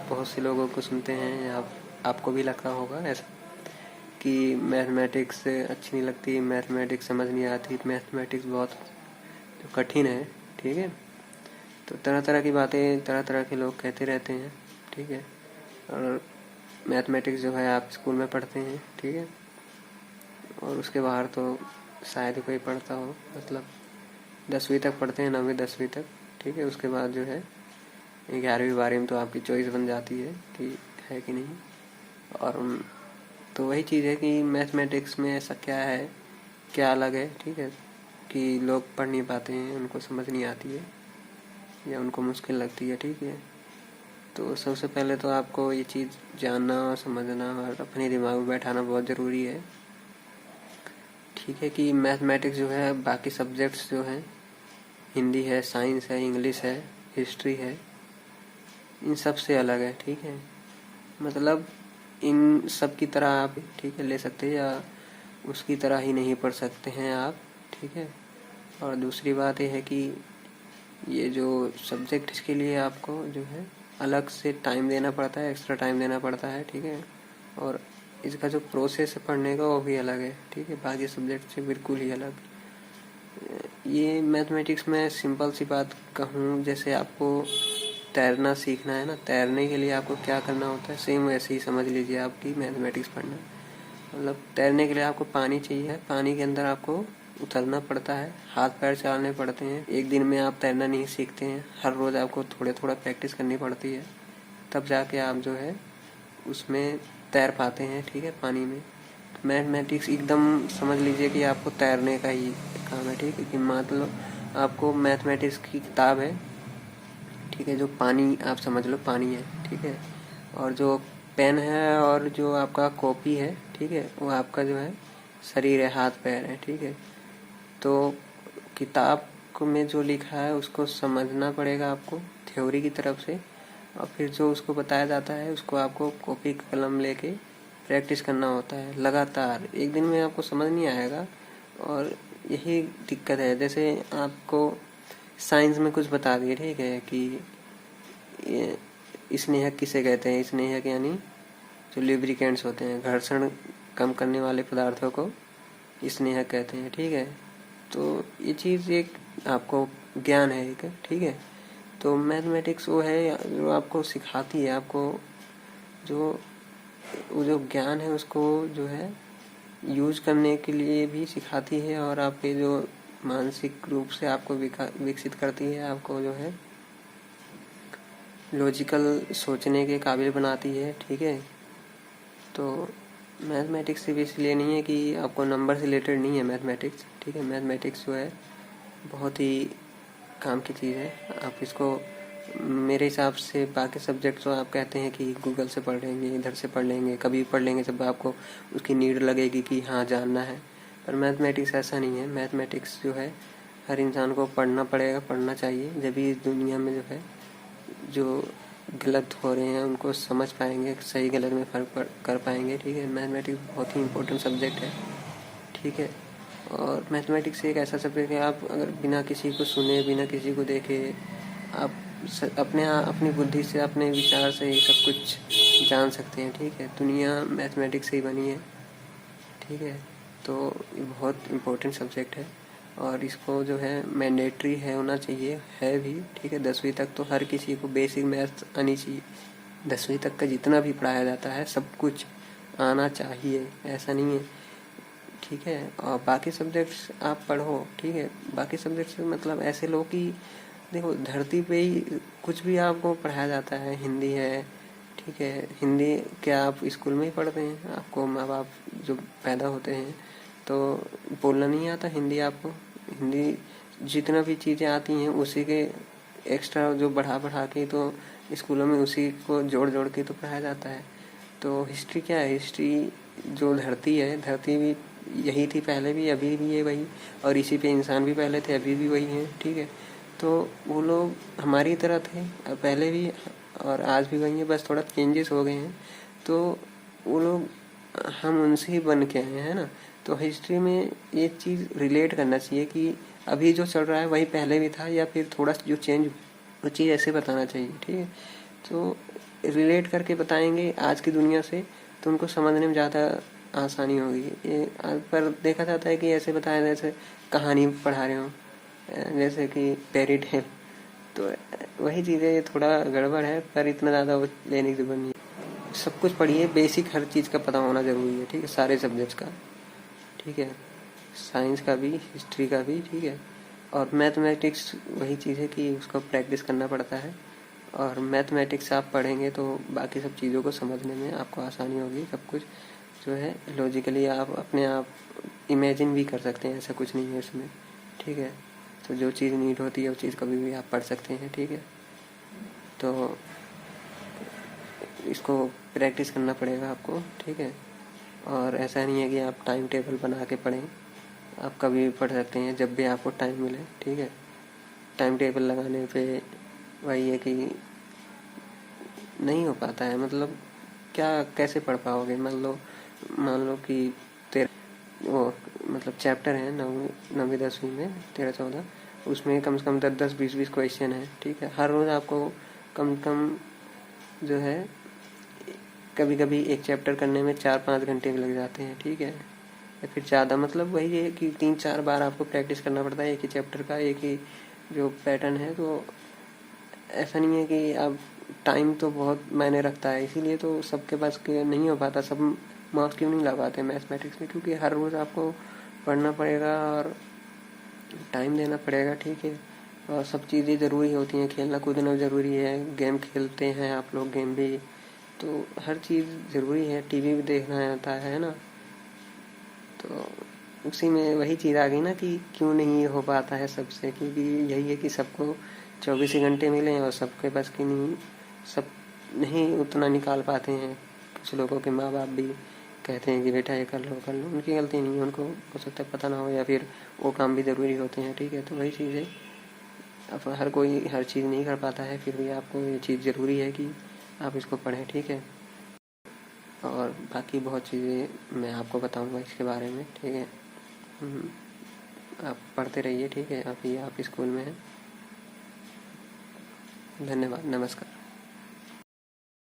बहुत से लोगों को सुनते हैं, या आपको भी लगता होगा ऐसा कि मैथमेटिक्स अच्छी नहीं लगती, मैथमेटिक्स समझ नहीं आती, मैथमेटिक्स बहुत जो कठिन है। ठीक है, तो तरह तरह की बातें तरह तरह के लोग कहते रहते हैं। ठीक है, और मैथमेटिक्स जो है आप स्कूल में पढ़ते हैं। ठीक है, और उसके बाहर तो शायद ही कोई पढ़ता हो, मतलब 10वीं तक पढ़ते हैं, 9वीं 10वीं तक। ठीक है, उसके बाद जो है 11वीं 12वीं में तो आपकी चॉइस बन जाती है कि है कि नहीं। और तो वही चीज़ है कि मैथमेटिक्स में ऐसा क्या है, क्या अलग है। ठीक है, कि लोग पढ़ नहीं पाते हैं, उनको समझ नहीं आती है या उनको मुश्किल लगती है। ठीक है, तो सबसे पहले तो आपको ये चीज़ जानना और समझना और अपने दिमाग में बैठाना बहुत ज़रूरी है। ठीक है, कि मैथमेटिक्स जो है बाकी सब्जेक्ट्स जो हैं, हिंदी है, साइंस है, इंग्लिश है, हिस्ट्री है, इन सब से अलग है। ठीक है, मतलब इन सब की तरह आप ठीक है ले सकते हैं, या उसकी तरह ही नहीं पढ़ सकते हैं आप। ठीक है, और दूसरी बात यह है कि ये जो सब्जेक्ट इसके लिए आपको जो है अलग से टाइम देना पड़ता है, एक्स्ट्रा टाइम देना पड़ता है। ठीक है, और इसका जो प्रोसेस है पढ़ने का वो भी अलग है। ठीक है, बाकी सब्जेक्ट से बिल्कुल ही अलग। ये मैथमेटिक्स में सिंपल सी बात कहूँ, जैसे आपको तैरना सीखना है ना, तैरने के लिए आपको क्या करना होता है, सेम वैसे ही समझ लीजिए आपकी मैथमेटिक्स पढ़ना। मतलब तैरने के लिए आपको पानी चाहिए, पानी के अंदर आपको उतरना पड़ता है, हाथ पैर चलाने पड़ते हैं। एक दिन में आप तैरना नहीं सीखते हैं, हर रोज़ आपको थोड़ा थोड़ा प्रैक्टिस करनी पड़ती है, तब जाके आप जो है उसमें तैर पाते हैं। ठीक है, पानी में मैथमेटिक्स एकदम समझ लीजिए कि आपको तैरने का ही काम है। ठीक है, कि मतलब आपको मैथमेटिक्स की किताब है। ठीक है, जो पानी आप समझ लो पानी है। ठीक है, और जो पेन है और जो आपका कॉपी है, ठीक है, वो आपका जो है शरीर है, हाथ पैर है। ठीक है, तो किताब में जो लिखा है उसको समझना पड़ेगा आपको थ्योरी की तरफ से, और फिर जो उसको बताया जाता है उसको आपको कॉपी कलम लेके प्रैक्टिस करना होता है लगातार। एक दिन में आपको समझ नहीं आएगा, और यही दिक्कत है। जैसे आपको साइंस में कुछ बता दिए, ठीक है, कि स्नेहक किसे कहते हैं, स्नेहक यानी जो लुब्रिकेंट्स होते हैं, घर्षण कम करने वाले पदार्थों को स्नेहक कहते हैं। ठीक है, तो ये चीज़ एक आपको ज्ञान है एक। ठीक है, तो मैथमेटिक्स वो है जो आपको सिखाती है, आपको जो वो जो ज्ञान है उसको जो है यूज करने के लिए भी सिखाती है, और आपके जो मानसिक रूप से आपको विकसित करती है, आपको जो है लॉजिकल सोचने के काबिल बनाती है। ठीक है, तो मैथमेटिक्स सिर्फ इसलिए नहीं है कि आपको नंबर से रिलेटेड नहीं है मैथमेटिक्स। ठीक है, मैथमेटिक्स जो है बहुत ही काम की चीज़ है। आप इसको मेरे हिसाब से बाकी सब्जेक्ट जो आप कहते हैं कि गूगल से पढ़ लेंगे, इधर से पढ़ लेंगे, कभी पढ़ लेंगे जब आपको उसकी नीड लगेगी कि हाँ जानना है, पर मैथमेटिक्स ऐसा नहीं है। मैथमेटिक्स जो है हर इंसान को पढ़ना पड़ेगा, पढ़ना चाहिए, जब भी इस दुनिया में जो है जो गलत हो रहे हैं उनको समझ पाएंगे, सही गलत में फ़र्क कर पाएंगे। ठीक है, मैथमेटिक्स बहुत ही इम्पोर्टेंट सब्जेक्ट है। ठीक है, और मैथमेटिक्स एक ऐसा सब्जेक्ट है, आप अगर बिना किसी को सुने, बिना किसी को देखे, आप अपनी बुद्धि से, अपने विचार से ही सब कुछ जान सकते हैं। ठीक है, दुनिया मैथमेटिक्स से ही बनी है। ठीक है, तो ये बहुत इम्पोर्टेंट सब्जेक्ट है, और इसको जो है मैंडेटरी है होना चाहिए, है भी। ठीक है, 10वीं तक तो हर किसी को बेसिक मैथ आनी चाहिए। 10वीं तक का जितना भी पढ़ाया जाता है सब कुछ आना चाहिए, ऐसा नहीं है। ठीक है, और बाकी सब्जेक्ट्स आप पढ़ो। ठीक है, बाकी सब्जेक्ट्स मतलब ऐसे लो कि देखो धरती पे ही कुछ भी आपको पढ़ाया जाता है, हिंदी है। ठीक है, हिंदी क्या आप स्कूल में ही पढ़ते हैं? आपको माँ बाप जो पैदा होते हैं तो बोलना नहीं आता हिंदी आपको? हिंदी जितना भी चीज़ें आती हैं उसी के एक्स्ट्रा जो बढ़ा के तो स्कूलों में उसी को जोड़ जोड़ के तो पढ़ाया जाता है। तो हिस्ट्री क्या है? हिस्ट्री जो धरती है, धरती भी यही थी पहले भी, अभी भी है वही, और इसी पे इंसान भी पहले थे, अभी भी वही हैं। ठीक है, तो वो लोग हमारी तरह थे पहले भी और आज भी वही है, बस थोड़ा चेंजेस हो गए हैं। तो वो लोग हम उनसे ही बन के आए हैं ना। तो हिस्ट्री में ये चीज़ रिलेट करना चाहिए कि अभी जो चल रहा है वही पहले भी था, या फिर थोड़ा जो चेंज वो चीज़ ऐसे बताना चाहिए। ठीक है, तो रिलेट करके बताएंगे आज की दुनिया से, तो उनको समझने में ज़्यादा आसानी होगी। ये पर देखा जाता है कि ऐसे बताया जैसे कहानी पढ़ा रहे हो, जैसे कि फेरी टेल, तो वही चीज़ें ये थोड़ा गड़बड़ है, पर इतना ज़्यादा वो लेने की जरूरत नहीं है। सब कुछ पढ़िए, बेसिक हर चीज़ का पता होना ज़रूरी है, ठीक है, सारे सब्जेक्ट्स का, ठीक है, साइंस का भी, हिस्ट्री का भी, ठीक है। और मैथमेटिक्स वही चीज़ है कि उसको प्रैक्टिस करना पड़ता है, और मैथमेटिक्स आप पढ़ेंगे तो बाकी सब चीज़ों को समझने में आपको आसानी होगी। सब कुछ जो है लॉजिकली आप अपने आप इमेजिन भी कर सकते हैं, ऐसा कुछ नहीं है इसमें, ठीक है। तो जो चीज़ नीड होती है वो चीज़ कभी भी आप पढ़ सकते हैं, ठीक है। तो इसको प्रैक्टिस करना पड़ेगा आपको, ठीक है। और ऐसा नहीं है कि आप टाइम टेबल बना के पढ़ें, आप कभी भी पढ़ सकते हैं जब भी आपको टाइम मिले, ठीक है। टाइम टेबल लगाने पे वही है कि नहीं हो पाता है, मतलब क्या कैसे पढ़ पाओगे। मान लो कि तेरह वो मतलब चैप्टर है नौवीं 10वीं में 13-14, उसमें कम से कम 10-10 20-20 क्वेश्चन है, ठीक है। हर रोज़ आपको कम से कम जो है कभी कभी एक चैप्टर करने में 4-5 घंटे भी लग जाते हैं, ठीक है, या फिर ज़्यादा। मतलब वही है कि 3-4 बार आपको प्रैक्टिस करना पड़ता है एक ही चैप्टर का, एक ही जो पैटर्न है। तो ऐसा नहीं है कि अब टाइम तो बहुत मायने रखता है, इसीलिए तो सबके पास नहीं हो पाता, सब मार्क्स क्यों नहीं ला पाते मैथमेटिक्स में, क्योंकि हर रोज़ आपको पढ़ना पड़ेगा और टाइम देना पड़ेगा, ठीक है। और सब चीज़ें ज़रूरी होती हैं, खेलना कूदना ज़रूरी है, गेम खेलते हैं आप लोग, गेम भी, तो हर चीज़ ज़रूरी है, टीवी भी देखना आता है ना। तो उसी में वही चीज़ आ गई ना कि क्यों नहीं हो पाता है सबसे, क्योंकि यही है कि सबको 24 ही घंटे मिले और सबके बस की नहीं, सब नहीं उतना निकाल पाते हैं। कुछ लोगों के माँ बाप भी कहते हैं कि बेटा ये कर लो, उनकी गलती नहीं है, उनको हो सकता है पता ना हो, या फिर वो काम भी ज़रूरी होते हैं, ठीक है। तो वही चीज़ है, अब हर कोई हर चीज़ नहीं कर पाता है, फिर भी आपको ये चीज़ ज़रूरी है कि आप इसको पढ़ें, ठीक है। और बाकी बहुत चीज़ें मैं आपको बताऊंगा इसके बारे में, ठीक है। आप पढ़ते रहिए, ठीक है। अभी आप स्कूल में हैं। धन्यवाद, नमस्कार।